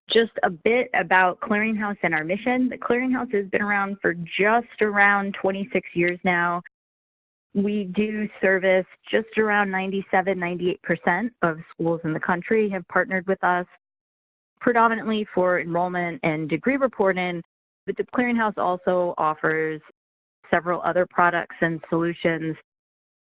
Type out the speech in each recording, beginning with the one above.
Just a bit about Clearinghouse and our mission. The Clearinghouse has been around for just around 26 years now. We do service just around 97–98% of schools in the country have partnered with us, predominantly for enrollment and degree reporting, but the Clearinghouse also offers several other products and solutions,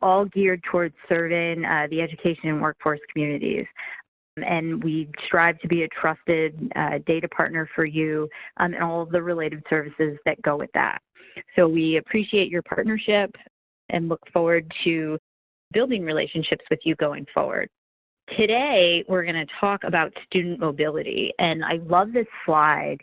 all geared towards serving the education and workforce communities. And we strive to be a trusted data partner for you and all of the related services that go with that. So we appreciate your partnership and look forward to building relationships with you going forward. Today, we're going to talk about student mobility, and I love this slide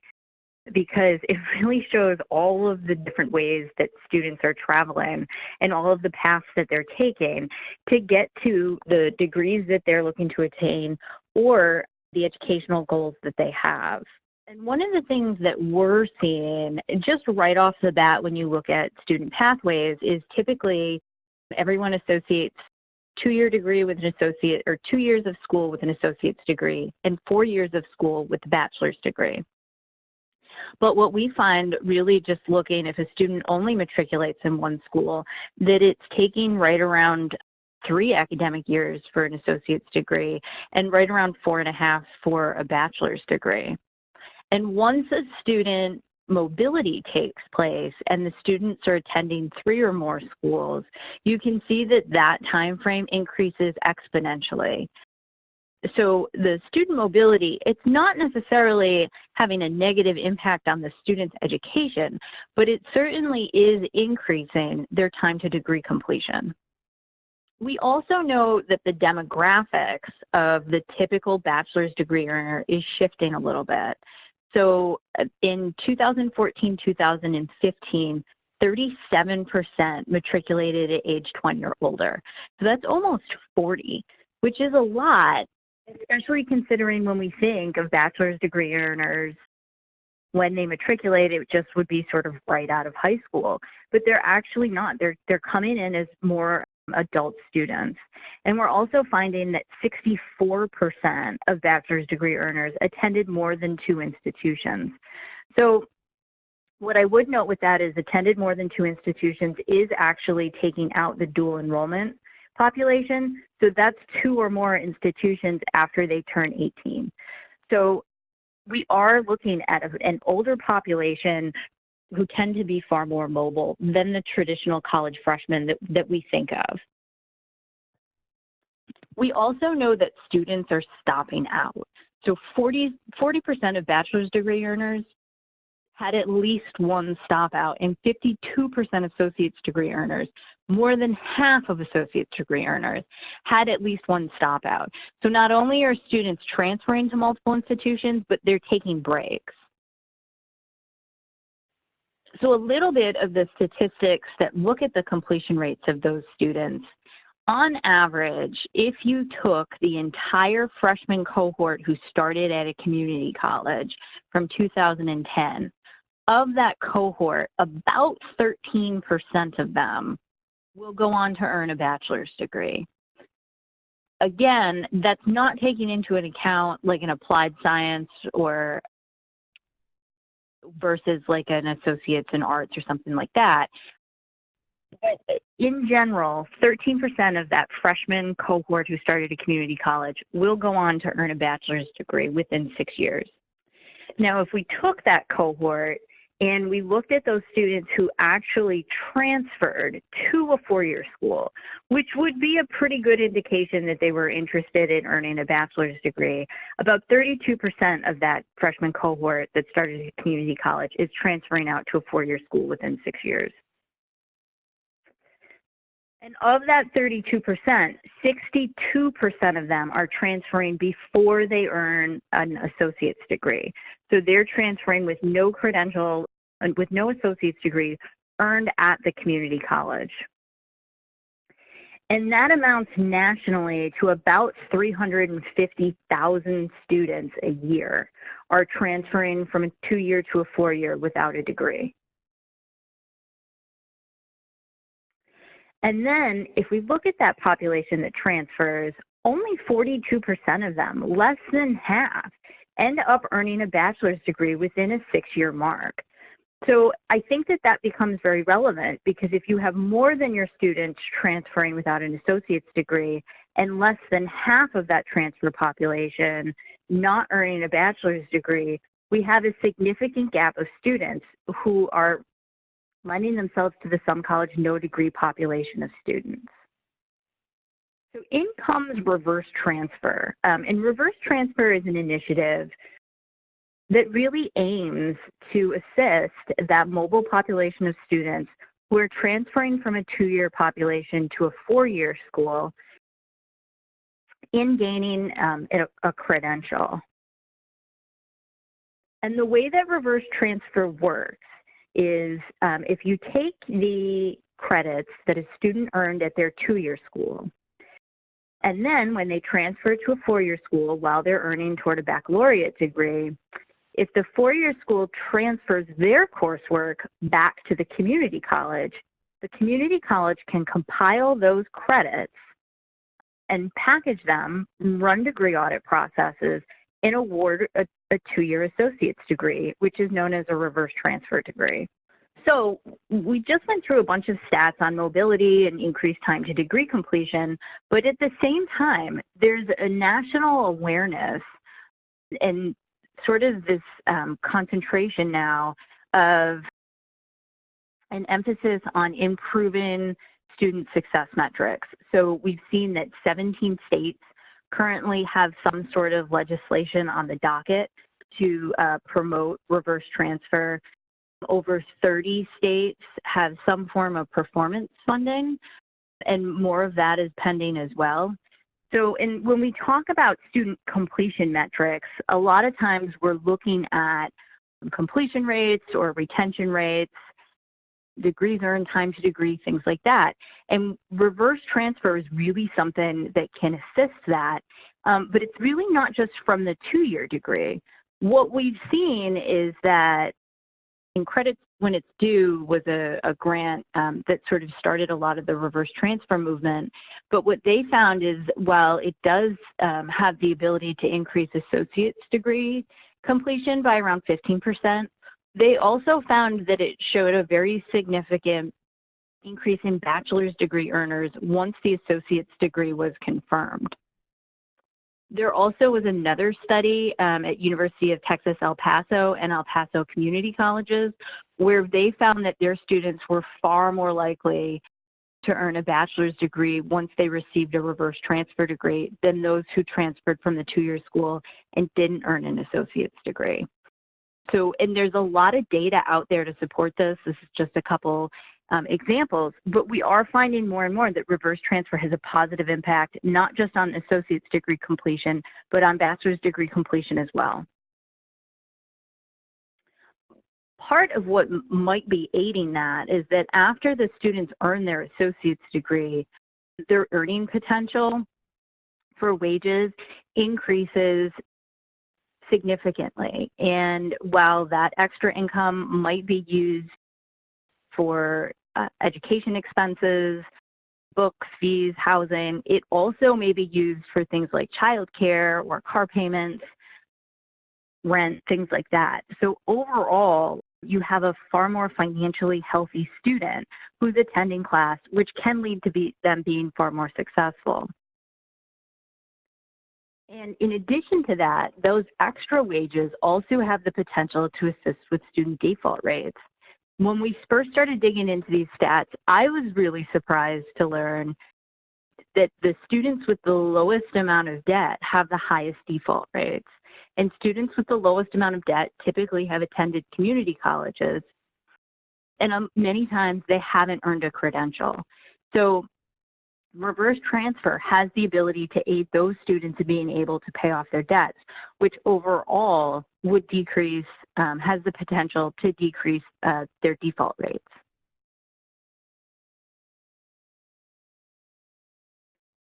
because it really shows all of the different ways that students are traveling and all of the paths that they're taking to get to the degrees that they're looking to attain or the educational goals that they have. And one of the things that we're seeing just right off the bat when you look at student pathways is typically everyone associates 2-year degree with an associate, or 2 years of school with an associate's degree and 4 years of school with a bachelor's degree. But what we find really just looking, if a student only matriculates in one school, that it's taking right around 3 academic years for an associate's degree and right around 4.5 for a bachelor's degree. And once a student mobility takes place and the students are attending 3 or more schools, you can see that that time frame increases exponentially. So the student mobility, it's not necessarily having a negative impact on the student's education, but it certainly is increasing their time to degree completion. We also know that the demographics of the typical bachelor's degree earner is shifting a little bit. So in 2014-2015, 37% matriculated at age 20 or older. So that's almost 40, which is a lot, especially considering when we think of bachelor's degree earners, when they matriculate, it just would be sort of right out of high school. But they're actually not. They're coming in as more adult students. And we're also finding that 64% of bachelor's degree earners attended more than 2 institutions. So what I would note with that is attended more than 2 institutions is actually taking out the dual enrollment population. So that's 2 or more institutions after they turn 18. So we are looking at an older population who tend to be far more mobile than the traditional college freshmen that we think of. We also know that students are stopping out. So 40% of bachelor's degree earners had at least one stop out, and 52% associate's degree earners, more than half of associate's degree earners, had at least one stop out. So not only are students transferring to multiple institutions, but they're taking breaks. So a little bit of the statistics that look at the completion rates of those students. On average, if you took the entire freshman cohort who started at a community college from 2010, of that cohort, about 13% of them will go on to earn a bachelor's degree. Again, that's not taking into account like an applied science or versus like an associate's in arts or something like that. But in general, 13% of that freshman cohort who started a community college will go on to earn a bachelor's degree within 6 years. Now, if we took that cohort and we looked at those students who actually transferred to a 4-year school, which would be a pretty good indication that they were interested in earning a bachelor's degree, about 32% of that freshman cohort that started a community college is transferring out to a 4-year school within 6 years. And of that 32%, 62% of them are transferring before they earn an associate's degree. So they're transferring with no credential, with no associate's degree earned at the community college. And that amounts nationally to about 350,000 students a year are transferring from a 2-year to a 4-year without a degree. And then if we look at that population that transfers, only 42% of them, less than half, end up earning a bachelor's degree within a 6-year mark. So I think that that becomes very relevant, because if you have more than your students transferring without an associate's degree and less than half of that transfer population not earning a bachelor's degree, we have a significant gap of students who are lending themselves to the some college no degree population of students. So in comes reverse transfer. And reverse transfer is an initiative that really aims to assist that mobile population of students who are transferring from a 2-year population to a 4-year school in gaining a credential. And the way that reverse transfer works is if you take the credits that a student earned at their 2-year school, and then when they transfer to a 4-year school while they're earning toward a baccalaureate degree, if the 4-year school transfers their coursework back to the community college can compile those credits and package them, run degree audit processes, and award a 2-year associate's degree, which is known as a reverse transfer degree. So we just went through a bunch of stats on mobility and increased time to degree completion, but at the same time, there's a national awareness and sort of this concentration now of an emphasis on improving student success metrics. So we've seen that 17 states currently have some sort of legislation on the docket to promote reverse transfer. Over 30 states have some form of performance funding, and more of that is pending as well. So when we talk about student completion metrics, a lot of times we're looking at completion rates or retention rates, degrees earned, time to degree, things like that. And reverse transfer is really something that can assist that, but it's really not just from the 2-year degree. What we've seen is that in credits when it's due was a grant that sort of started a lot of the reverse transfer movement. But what they found is while it does have the ability to increase associate's degree completion by around 15%, they also found that it showed a very significant increase in bachelor's degree earners once the associate's degree was confirmed. There also was another study at University of Texas, El Paso and El Paso community colleges where they found that their students were far more likely to earn a bachelor's degree once they received a reverse transfer degree than those who transferred from the 2-year school and didn't earn an associate's degree. So, and there's a lot of data out there to support this. This is just a couple examples, but we are finding more and more that reverse transfer has a positive impact, not just on associate's degree completion, but on bachelor's degree completion as well. Part of what might be aiding that is that after the students earn their associate's degree, their earning potential for wages increases significantly. And while that extra income might be used for education expenses, books, fees, housing, it also may be used for things like childcare or car payments, rent, things like that. So overall, you have a far more financially healthy student who's attending class, which can lead to them being far more successful. And in addition to that, those extra wages also have the potential to assist with student default rates. When we first started digging into these stats, I was really surprised to learn that the students with the lowest amount of debt have the highest default rates. And students with the lowest amount of debt typically have attended community colleges, and many times they haven't earned a credential. So reverse transfer has the ability to aid those students in being able to pay off their debts, which overall would decrease, has the potential to decrease their default rates.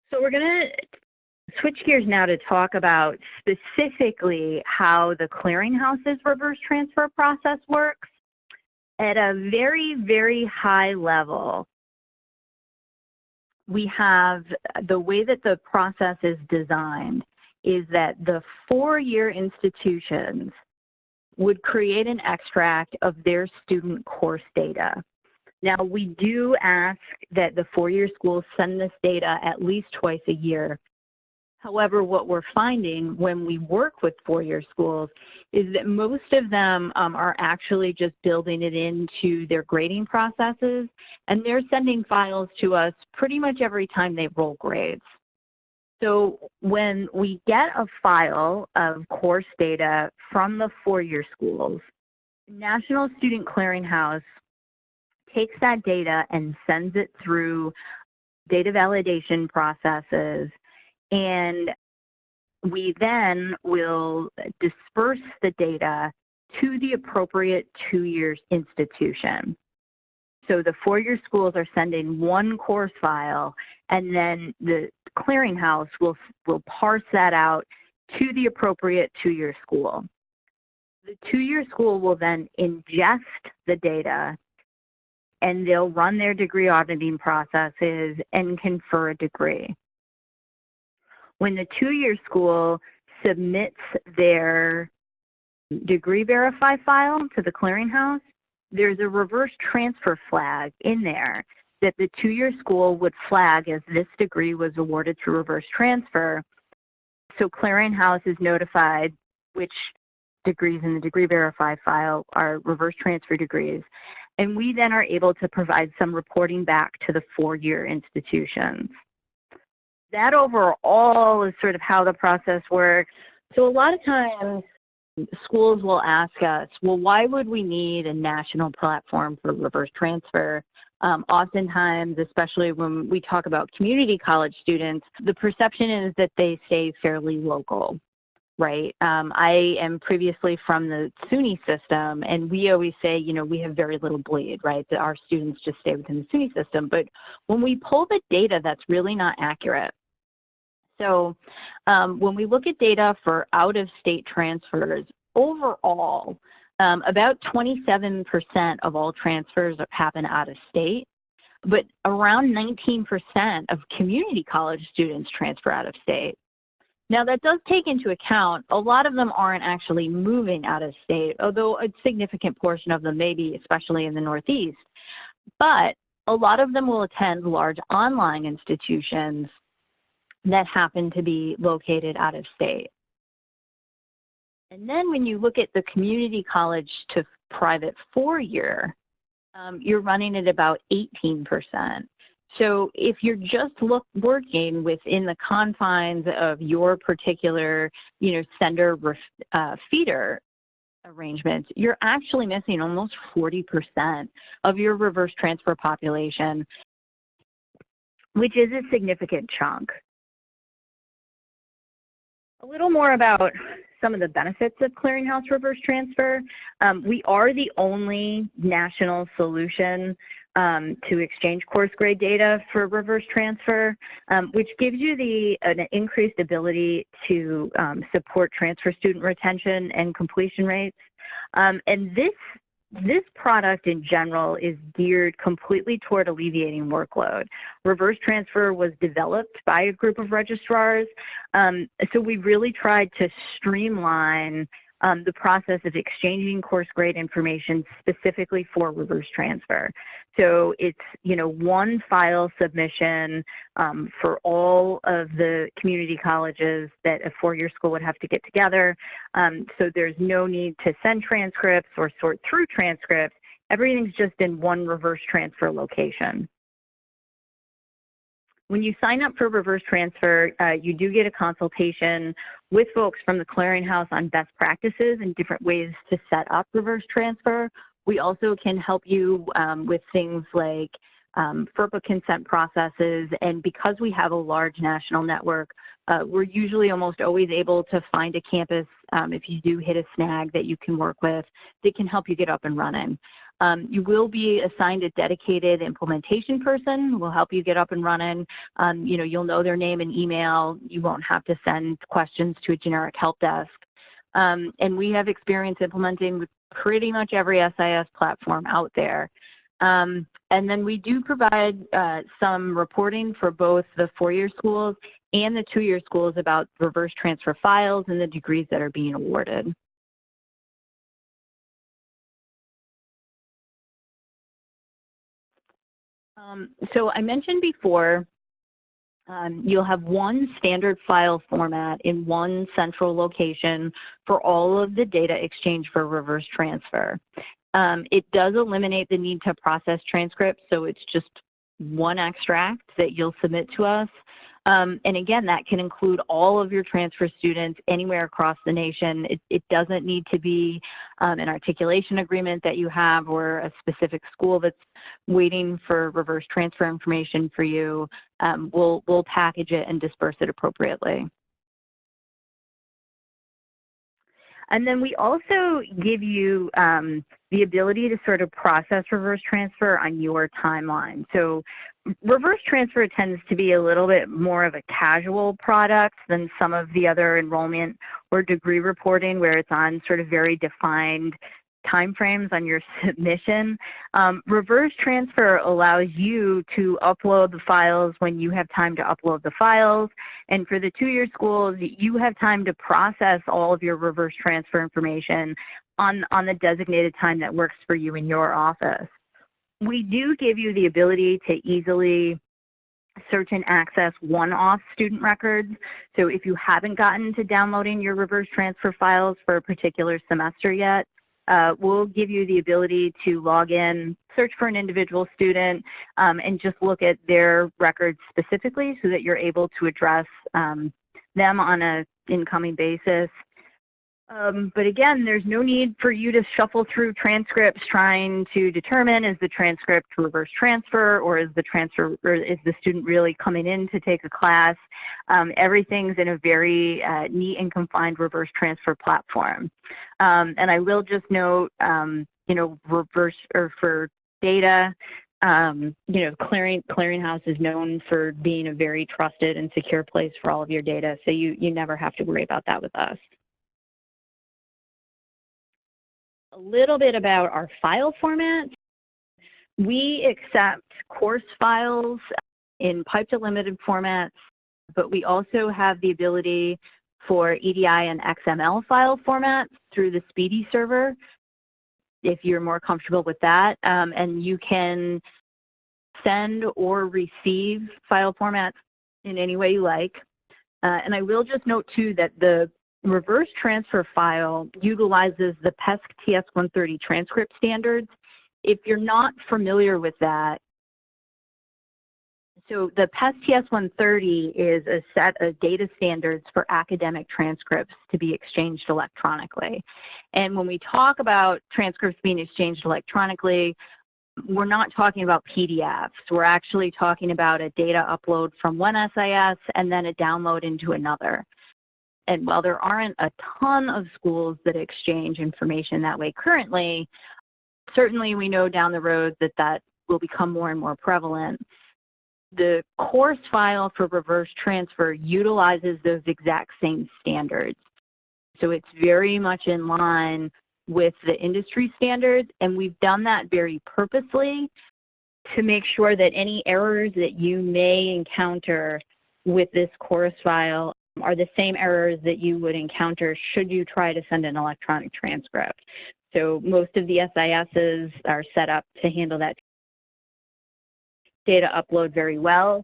So we're going to switch gears now to talk about specifically how the Clearinghouse's reverse transfer process works. At a very, very high level, we have the way that the process is designed is that the four-year institutions would create an extract of their student course data. Now, we do ask that the four-year schools send this data at least twice a year. However, what we're finding when we work with four-year schools is that most of them are actually just building it into their grading processes, and they're sending files to us pretty much every time they roll grades. So when we get a file of course data from the four-year schools, National Student Clearinghouse takes that data and sends it through data validation processes, and we then will disperse the data to the appropriate two-year institution. So the four-year schools are sending one course file, and then the clearinghouse will parse that out to the appropriate two-year school. The two-year school will then ingest the data, and they'll run their degree auditing processes and confer a degree. When the two-year school submits their degree verify file to the clearinghouse, there's a reverse transfer flag in there that the two-year school would flag as this degree was awarded through reverse transfer. So clearinghouse is notified which degrees in the degree verify file are reverse transfer degrees. And we then are able to provide some reporting back to the four-year institutions. That overall is sort of how the process works. So a lot of times schools will ask us, well, why would we need a national platform for reverse transfer? Oftentimes, especially when we talk about community college students, the perception is that they stay fairly local, right? I am previously from the SUNY system, and we always say, you know, we have very little bleed, right? That our students just stay within the SUNY system. But when we pull the data, that's really not accurate. So when we look at data for out-of-state transfers, overall, about 27% of all transfers happen out of state, but around 19% of community college students transfer out of state. Now that does take into account, a lot of them aren't actually moving out of state, although a significant portion of them may be, especially in the Northeast. But a lot of them will attend large online institutions that happen to be located out of state. And then when you look at the community college to private four-year, you're running at about 18%. So if you're just working within the confines of your particular, sender feeder arrangements, you're actually missing almost 40% of your reverse transfer population, which is a significant chunk. A little more about some of the benefits of Clearinghouse Reverse Transfer. We are the only national solution to exchange course grade data for reverse transfer, which gives you an increased ability to support transfer student retention and completion rates. And this product in general is geared completely toward alleviating workload. Reverse transfer was developed by a group of registrars, so we really tried to streamline the process of exchanging course grade information specifically for reverse transfer. So it's, one file submission for all of the community colleges that a four-year school would have to get together. So there's no need to send transcripts or sort through transcripts. Everything's just in one reverse transfer location. When you sign up for reverse transfer, you do get a consultation with folks from the Clearinghouse on best practices and different ways to set up reverse transfer. We also can help you with things like FERPA consent processes, and because we have a large national network, we're usually almost always able to find a campus, if you do hit a snag, that you can work with that can help you get up and running. You will be assigned a dedicated implementation person who will help you get up and running. You'll know their name and email. You won't have to send questions to a generic help desk. And we have experience implementing with pretty much every SIS platform out there. And then we do provide some reporting for both the four-year schools and the two-year schools about reverse transfer files and the degrees that are being awarded. So I mentioned before, you'll have one standard file format in one central location for all of the data exchange for reverse transfer. It does eliminate the need to process transcripts, so it's just one extract that you'll submit to us. And again, that can include all of your transfer students anywhere across the nation. It doesn't need to be an articulation agreement that you have or a specific school that's waiting for reverse transfer information for you. We'll package it and disperse it appropriately. And then we also give you the ability to sort of process reverse transfer on your timeline. So reverse transfer tends to be a little bit more of a casual product than some of the other enrollment or degree reporting, where it's on sort of very defined timeframes on your submission. Reverse transfer allows you to upload the files when you have time to upload the files. And for the two-year schools, you have time to process all of your reverse transfer information on the designated time that works for you in your office. We do give you the ability to easily search and access one-off student records. So if you haven't gotten to downloading your reverse transfer files for a particular semester yet, we'll give you the ability to log in, search for an individual student, and just look at their records specifically so that you're able to address them on an incoming basis. But again, there's no need for you to shuffle through transcripts trying to determine, is the transcript reverse transfer, or is the student really coming in to take a class? Everything's in a very neat and confined reverse transfer platform. And I will just note, for data, Clearinghouse is known for being a very trusted and secure place for all of your data, so you never have to worry about that with us. A little bit about our file format. We accept course files in pipe to limited formats, but we also have the ability for EDI and XML file formats through the Speedy server, if you're more comfortable with that. And you can send or receive file formats in any way you like. And I will just note too that the reverse transfer file utilizes the PESC TS-130 transcript standards. If you're not familiar with that, so the PESC TS-130 is a set of data standards for academic transcripts to be exchanged electronically. And when we talk about transcripts being exchanged electronically, we're not talking about PDFs. We're actually talking about a data upload from one SIS and then a download into another. And while there aren't a ton of schools that exchange information that way currently, certainly we know down the road that that will become more and more prevalent. The course file for reverse transfer utilizes those exact same standards. So it's very much in line with the industry standards, and we've done that very purposely to make sure that any errors that you may encounter with this course file are the same errors that you would encounter should you try to send an electronic transcript. So most of the SISs are set up to handle that data upload very well.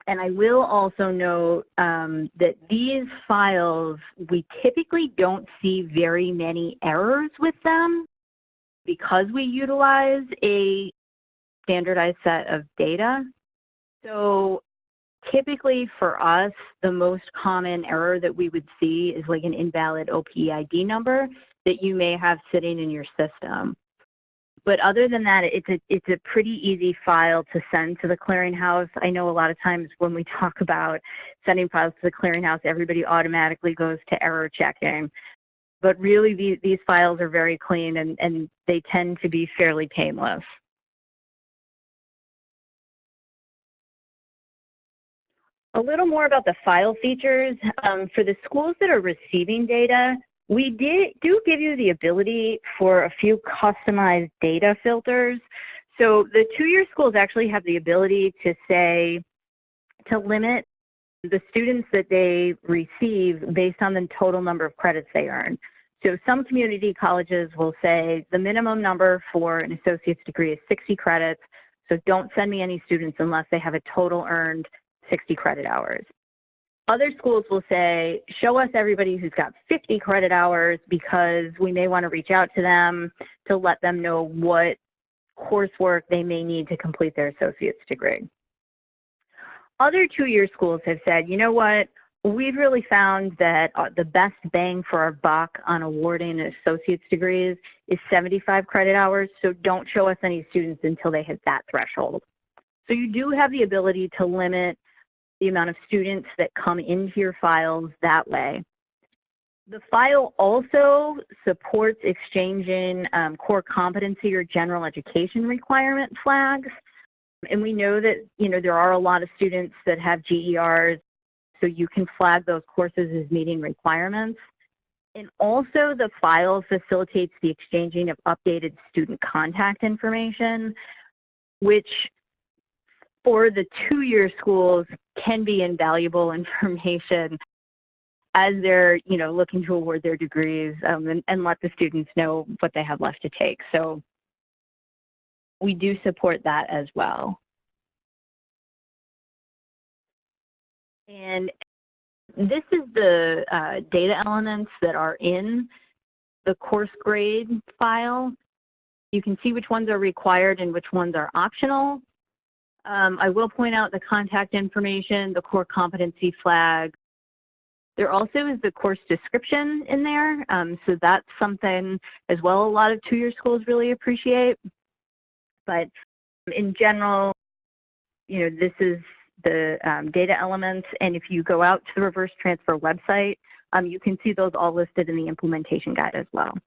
And I will also note that these files, we typically don't see very many errors with them because we utilize a standardized set of data. So typically for us, the most common error that we would see is like an invalid OPEID number that you may have sitting in your system. But other than that, it's a pretty easy file to send to the Clearinghouse. I know a lot of times when we talk about sending files to the Clearinghouse, everybody automatically goes to error checking. But really, these files are very clean and they tend to be fairly painless. A little more about the file features. For the schools that are receiving data, we do give you the ability for a few customized data filters. So the two-year schools actually have the ability to say, to limit the students that they receive based on the total number of credits they earn. So some community colleges will say the minimum number for an associate's degree is 60 credits, so don't send me any students unless they have a total earned 60 credit hours. Other schools will say, show us everybody who's got 50 credit hours because we may want to reach out to them to let them know what coursework they may need to complete their associate's degree. Other two-year schools have said, you know what, we've really found that the best bang for our buck on awarding associate's degrees is 75 credit hours, so don't show us any students until they hit that threshold. So you do have the ability to limit the amount of students that come into your files that way. The file also supports exchanging core competency or general education requirement flags. And we know that, there are a lot of students that have GERs, so you can flag those courses as meeting requirements. And also the file facilitates the exchanging of updated student contact information, which for the two-year schools can be invaluable information as they're, looking to award their degrees and let the students know what they have left to take. So we do support that as well. And this is the data elements that are in the course grade file. You can see which ones are required and which ones are optional. I will point out the contact information, the core competency flag. There also is the course description in there, so that's something as well a lot of two-year schools really appreciate. But in general, this is the data elements, and if you go out to the Reverse Transfer website, you can see those all listed in the implementation guide as well.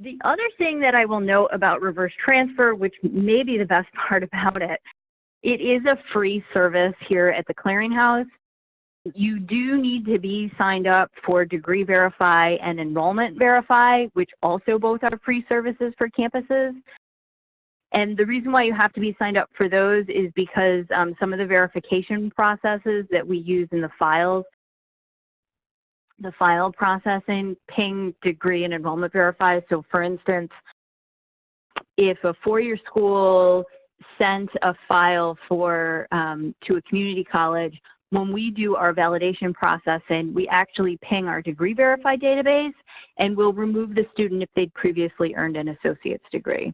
The other thing that I will note about Reverse Transfer, which may be the best part about it, it is a free service here at the Clearinghouse. You do need to be signed up for Degree Verify and Enrollment Verify, which also both are free services for campuses. And the reason why you have to be signed up for those is because some of the verification processes that we use in the files, the file processing, ping Degree and Enrollment Verify. So for instance, if a four-year school sent a file for to a community college, when we do our validation processing, we actually ping our Degree Verify database and we'll remove the student if they'd previously earned an associate's degree.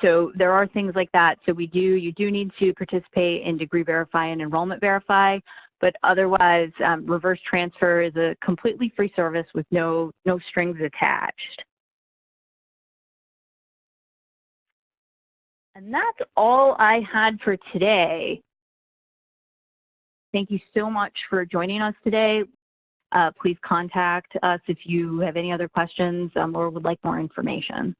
So there are things like that. So you do need to participate in Degree Verify and Enrollment Verify, but otherwise Reverse Transfer is a completely free service with no strings attached. And that's all I had for today. Thank you so much for joining us today. Please contact us if you have any other questions or would like more information.